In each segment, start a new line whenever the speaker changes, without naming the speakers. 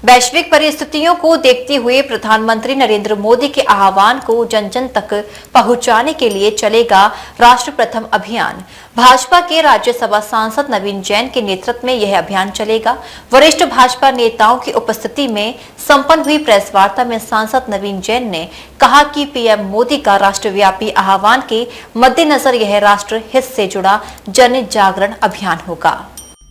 वैश्विक परिस्थितियों को देखते हुए प्रधानमंत्री नरेंद्र मोदी के आह्वान को जन जन तक पहुंचाने के लिए चलेगा राष्ट्र प्रथम अभियान। भाजपा के राज्यसभा सांसद नवीन जैन के नेतृत्व में यह अभियान चलेगा। वरिष्ठ भाजपा नेताओं की उपस्थिति में संपन्न हुई प्रेस वार्ता में सांसद नवीन जैन ने कहा कि पीएम मोदी का राष्ट्रव्यापी आह्वान के मद्देनजर यह राष्ट्र हित से जुड़ा जन जागरण अभियान होगा।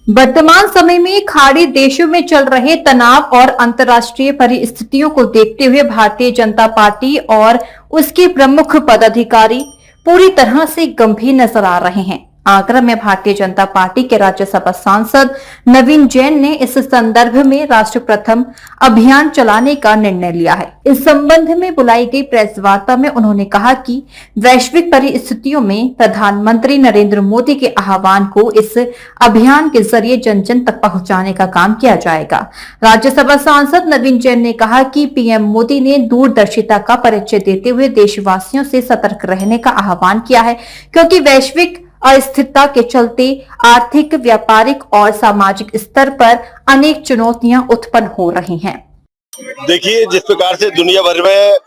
वर्तमान समय में खाड़ी देशों में चल रहे तनाव और अंतर्राष्ट्रीय परिस्थितियों को देखते हुए भारतीय जनता पार्टी और उसके प्रमुख पदाधिकारी पूरी तरह से गंभीर नजर आ रहे हैं। आगरा में भारतीय जनता पार्टी के राज्यसभा सांसद नवीन जैन ने इस संदर्भ में राष्ट्र प्रथम अभियान चलाने का निर्णय लिया है। इस संबंध में बुलाई गई प्रेस वार्ता में उन्होंने कहा कि वैश्विक परिस्थितियों में प्रधानमंत्री नरेंद्र मोदी के आह्वान को इस अभियान के जरिए जन जन तक पहुंचाने का काम किया जाएगा। राज्यसभा सांसद नवीन जैन ने कहा कि पीएम मोदी ने दूरदर्शिता का परिचय देते हुए देशवासियों से सतर्क रहने का आह्वान किया है, क्योंकि वैश्विक अस्थिरता के चलते आर्थिक, व्यापारिक और सामाजिक स्तर पर अनेक चुनौतियां उत्पन्न हो रही हैं।
देखिए, जिस प्रकार से दुनिया भर में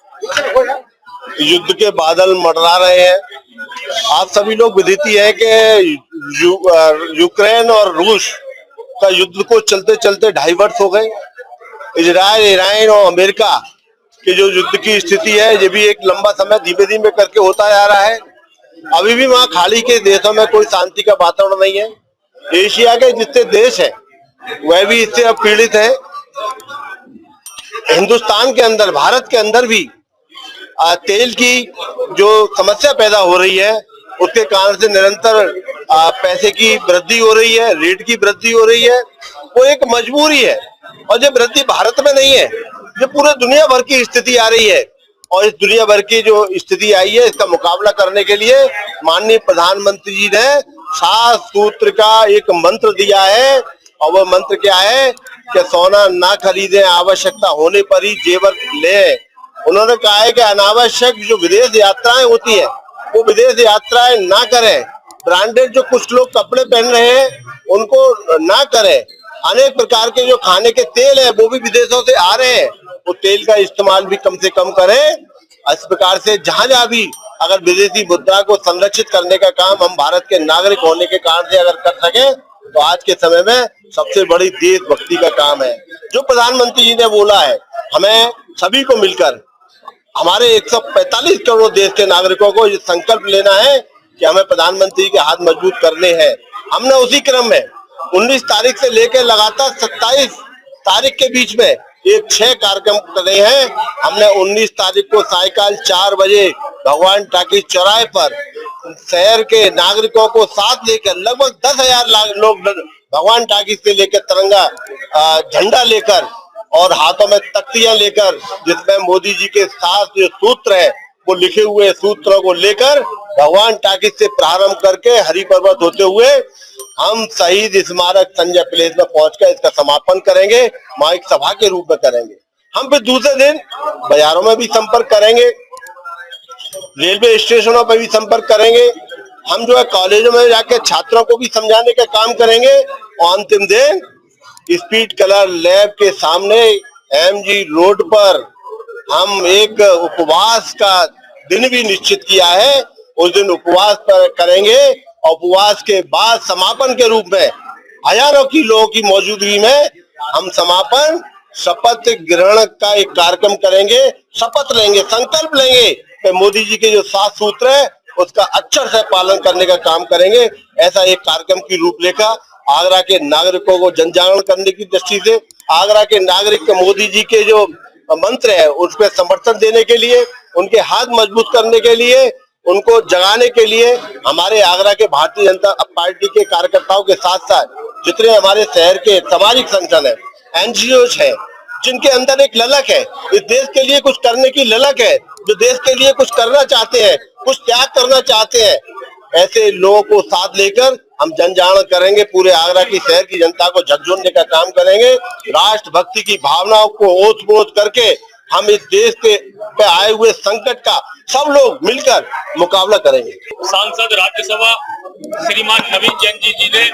युद्ध के बादल मंडरा रहे हैं, आप सभी लोग विदित है कि यूक्रेन और रूस का युद्ध को चलते चलते 2.5 वर्ष हो गए। इजराइल, ईरान और अमेरिका की जो युद्ध की स्थिति है, ये भी एक लंबा समय धीमे धीमे करके होता जा रहा है। अभी भी वहाँ खाड़ी के देशों में कोई शांति का वातावरण नहीं है। एशिया के जितने देश हैं वह भी इससे अब पीड़ित है। हिंदुस्तान के अंदर, भारत के अंदर भी तेल की जो समस्या पैदा हो रही है, उसके कारण से निरंतर पैसे की वृद्धि हो रही है, रेट की वृद्धि हो रही है। वो एक मजबूरी है और ये वृद्धि भारत में नहीं है, ये पूरे दुनिया भर की स्थिति आ रही है। और इस दुनिया भर की जो स्थिति आई है, इसका मुकाबला करने के लिए माननीय प्रधानमंत्री जी ने 7 सूत्र का एक मंत्र दिया है। और वो मंत्र क्या है कि सोना ना खरीदें, आवश्यकता होने पर ही जेवर लें। उन्होंने कहा है कि अनावश्यक जो विदेश यात्राएं होती है, वो विदेश यात्राएं ना करें। ब्रांडेड जो कुछ लोग कपड़े पहन रहे हैं, उनको ना करें। अनेक प्रकार के जो खाने के तेल है, वो भी विदेशों से आ रहे हैं, वो तेल का इस्तेमाल भी कम से कम करें। इस प्रकार से जहां भी अगर विदेशी मुद्रा को संरक्षित करने का काम हम भारत के नागरिक होने के कारण से अगर कर सके, तो आज के समय में सबसे बड़ी देशभक्ति का काम है। जो प्रधानमंत्री जी ने बोला है, हमें सभी को मिलकर हमारे 145 करोड़ देश के नागरिकों को ये संकल्प लेना है कि हमें प्रधानमंत्री के हाथ मजबूत करने हैं। हमने उसी क्रम में 19 तारीख से लेकर लगातार 27 तारीख के बीच में एक 6 कार्यक्रम करे हैं। हमने 19 तारीख को सायकाल 4 बजे भगवान टाकी चौराहे पर शहर के नागरिकों को साथ लेकर लगभग 10,000 लोग भगवान टाकी से लेकर तिरंगा झंडा लेकर और हाथों में तख्तियां लेकर, जिसमें मोदी जी के 7 जो सूत्र है, वो लिखे हुए सूत्रों को लेकर भगवान टाकी से प्रारंभ करके हरि पर्वत होते हुए हम शहीद स्मारक संजय प्लेस में पहुंचकर इसका समापन करेंगे। माइक सभा के रूप में करेंगे। हम फिर दूसरे दिन बाजारों में भी संपर्क करेंगे, रेलवे स्टेशनों पर भी संपर्क करेंगे। हम जो है कॉलेजों में जाकर छात्रों को भी समझाने का काम करेंगे। और अंतिम दिन स्पीड कलर लैब के सामने एमजी रोड पर हम एक उपवास का दिन भी निश्चित किया है। उस दिन उपवास पर करेंगे और उपवास के बाद समापन के रूप में हजारों की लोगों की मौजूदगी में हम समापन शपथ ग्रहण का एक कार्यक्रम करेंगे। शपथ लेंगे, संकल्प लेंगे कि मोदी जी के जो 7 सूत्र है, उसका अक्षर से पालन करने का काम करेंगे। ऐसा एक कार्यक्रम की रूपरेखा आगरा के नागरिकों को जनजागरण करने की दृष्टि से, आगरा के नागरिक मोदी जी के जो मंत्र है उस पर समर्थन देने के लिए, उनके हाथ मजबूत करने के लिए, उनको जगाने के लिए हमारे आगरा के भारतीय जनता पार्टी के कार्यकर्ताओं के साथ साथ जितने हमारे शहर के सामाजिक संगठन है, एनजीओ है, जिनके अंदर एक ललक है, इस देश के लिए कुछ करने की ललक है, जो देश के लिए कुछ करना चाहते हैं, कुछ त्याग करना चाहते हैं, ऐसे लोगों को साथ लेकर हम जनजागरण करेंगे। पूरे आगरा की शहर की जनता को झकझोरने का काम करेंगे। राष्ट्रभक्ति की भावनाओं को ओत-पोत करके हम इस देश के पे आए हुए संकट का सब लोग मिलकर मुकाबला करेंगे।
सांसद राज्यसभा श्रीमान नवीन जैन जी ने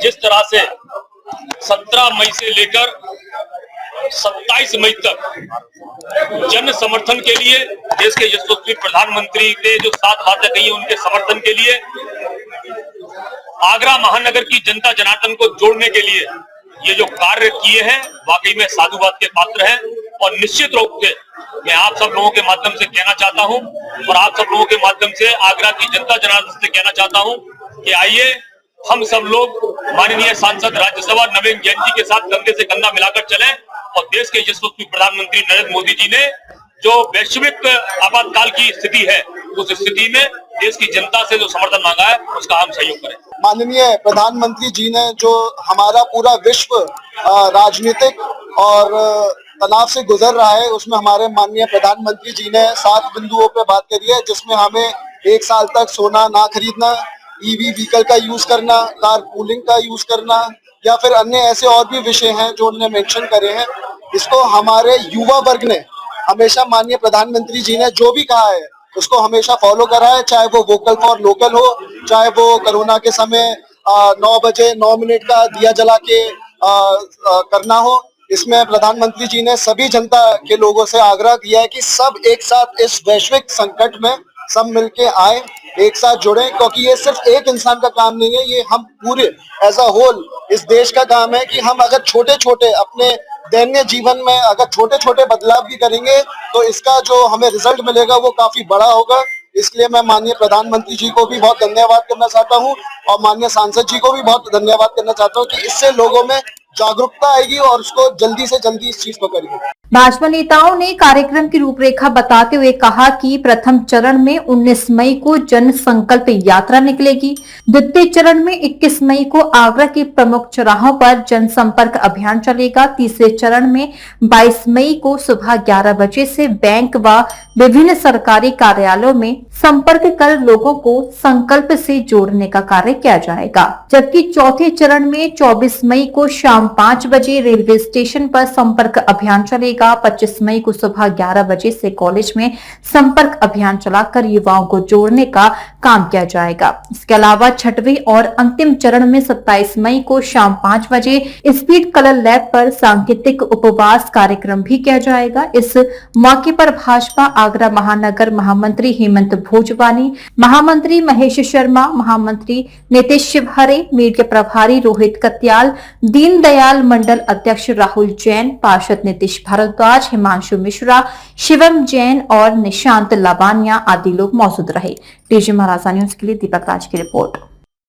जिस तरह से 17 मई से लेकर 27 मई तक जन समर्थन के लिए, देश के यशस्वी प्रधानमंत्री ने जो 7 बातें कही है उनके समर्थन के लिए, आगरा महानगर की जनता जनार्दन को जोड़ने के लिए ये जो कार्य किए हैं वाकई में साधुवाद के पात्र हैं। और निश्चित रूप से मैं आप सब लोगों के माध्यम से कहना चाहता हूं और आप सब लोगों के माध्यम से आगरा की जनता जनार्दन से कहना चाहता हूं कि आइए हम सब लोग माननीय सांसद राज्यसभा नवीन जैन जी के साथ कंधे से कंधा मिलाकर चलें और देश के यशस्वी प्रधानमंत्री नरेंद्र मोदी जी ने जो वैश्विक आपातकाल की स्थिति है उस स्थिति में देश की जनता से जो समर्थन मांगा है उसका हम सहयोग करें।
माननीय प्रधानमंत्री जी ने जो हमारा पूरा विश्व राजनीतिक और तनाव से गुजर रहा है उसमें हमारे माननीय प्रधानमंत्री जी ने 7 बिंदुओं पे बात करी है, जिसमें हमें 1 साल तक सोना ना खरीदना, ईवी व्हीकल का यूज करना, कार पूलिंग का यूज करना या फिर अन्य ऐसे और भी विषय हैं जो उन्होंने मेंशन करे हैं। इसको हमारे युवा वर्ग ने हमेशा माननीय प्रधानमंत्री जी ने जो भी कहा है उसको हमेशा फॉलो करा है, चाहे वो वोकल फॉर लोकल हो, चाहे वो कोरोना के समय 9 बजे 9 मिनट का दिया जला के करना हो। इसमें प्रधानमंत्री जी ने सभी जनता के लोगों से आग्रह किया है कि सब एक साथ इस वैश्विक संकट में सब मिलके आए, एक साथ जुड़े, क्योंकि ये सिर्फ एक इंसान का काम नहीं है, ये हम पूरे एज अ होल इस देश का काम है कि हम अगर छोटे छोटे अपने दैनिक जीवन में अगर छोटे छोटे बदलाव भी करेंगे तो इसका जो हमें रिजल्ट मिलेगा वो काफी बड़ा होगा। इसलिए मैं माननीय प्रधानमंत्री जी को भी बहुत धन्यवाद करना चाहता हूँ और माननीय सांसद जी को भी बहुत धन्यवाद करना चाहता हूँ कि इससे लोगों में जागरूकता आएगी और उसको जल्दी से जल्दी इस चीज को करेंगे।
भाजपा नेताओं ने कार्यक्रम की रूपरेखा बताते हुए कहा कि प्रथम चरण में 19 मई को जन संकल्प यात्रा निकलेगी, द्वितीय चरण में 21 मई को आगरा के प्रमुख चौराहों पर जनसंपर्क अभियान चलेगा, तीसरे चरण में 22 मई को सुबह 11 बजे से बैंक व विभिन्न सरकारी कार्यालयों में संपर्क कर लोगों को संकल्प से जोड़ने का कार्य किया जाएगा, जबकि चौथे चरण में 24 मई को शाम 5 बजे रेलवे स्टेशन पर संपर्क अभियान चलेगा, 25 मई को सुबह 11 बजे से कॉलेज में संपर्क अभियान चलाकर युवाओं को जोड़ने का काम किया जाएगा। इसके अलावा छठवें और अंतिम चरण में 27 मई को शाम 5 बजे स्पीड कलर लैब पर सांकेतिक उपवास कार्यक्रम भी किया जाएगा। इस मौके पर भाजपा आगरा महानगर महामंत्री हेमंत भोजवानी, महामंत्री महेश शर्मा, महामंत्री नीतीश शिवहरे, मीडिया प्रभारी रोहित कत्याल, दीनदयाल मंडल अध्यक्ष राहुल जैन, पार्षद नीतीश भारद्वाज, हिमांशु मिश्रा, शिवम जैन और निशांत लावानिया आदि लोग मौजूद रहे। टीजी महाराजा न्यूज के लिए दीपक राज की रिपोर्ट।